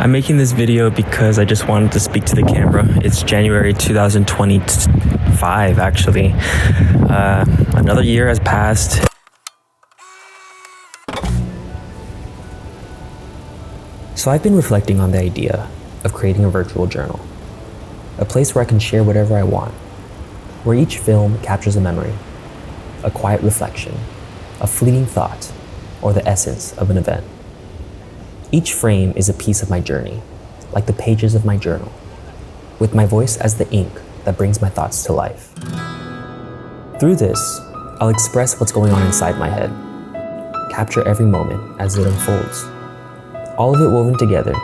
I'm making this video because I just wanted to speak to the camera. It's January 2025, actually. Another year has passed. So I've been reflecting on the idea of creating a virtual journal. A place where I can share whatever I want, where each film captures a memory, a quiet reflection, a fleeting thought, or the essence of an event. Each frame is a piece of my journey, like the pages of my journal, with my voice as the ink that brings my thoughts to life. Through this, I'll express what's going on inside my head, capture every moment as it unfolds, all of it woven together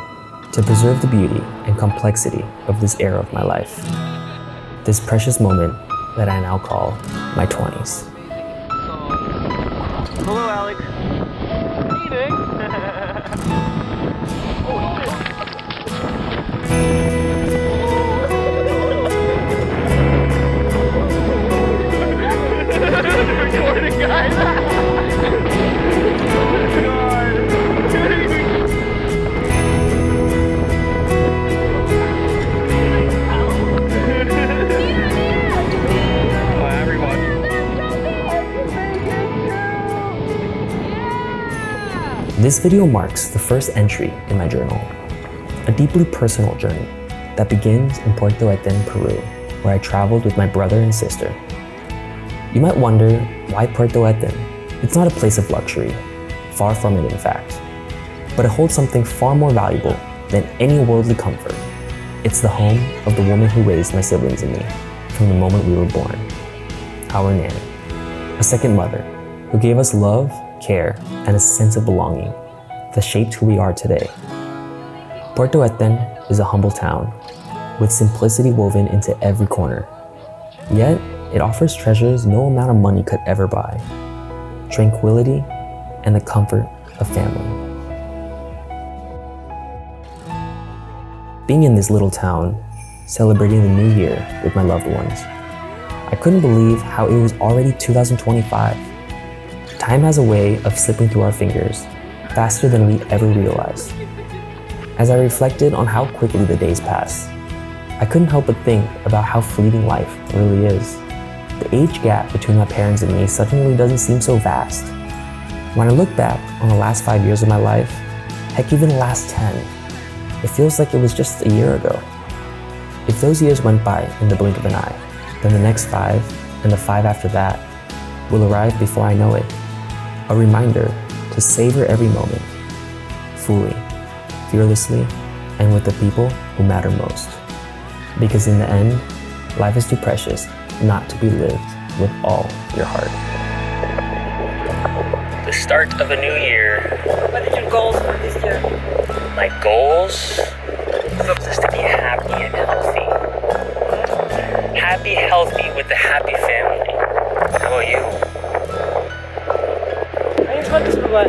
to preserve the beauty and complexity of this era of my life, this precious moment that I now call my 20s. Hello, Alex. Eating. Recording, guys. This video marks the first entry in my journal, a deeply personal journey that begins in Puerto Eten, Peru, where I traveled with my brother and sister. You might wonder, why Puerto Eten? It's not a place of luxury, far from it in fact, but it holds something far more valuable than any worldly comfort. It's the home of the woman who raised my siblings and me from the moment we were born, our nanny, a second mother who gave us love, care, and a sense of belonging that shaped who we are today. Puerto Eten is a humble town with simplicity woven into every corner. Yet, it offers treasures no amount of money could ever buy: tranquility and the comfort of family. Being in this little town, celebrating the new year with my loved ones, I couldn't believe how it was already 2025. Time has a way of slipping through our fingers faster than we ever realized. As I reflected on how quickly the days pass, I couldn't help but think about how fleeting life really is. The age gap between my parents and me suddenly doesn't seem so vast. When I look back on the last 5 years of my life, heck, even the last 10, it feels like it was just a year ago. If those years went by in the blink of an eye, then the next 5 and the 5 after that will arrive before I know it. A reminder to savor every moment, fully, fearlessly, and with the people who matter most. Because in the end, life is too precious not to be lived with all your heart. The start of a new year. What are your goals for this year? My goals? Just to be happy and healthy. Happy, healthy with a happy family. How about you? Ayos ba ito sa baba?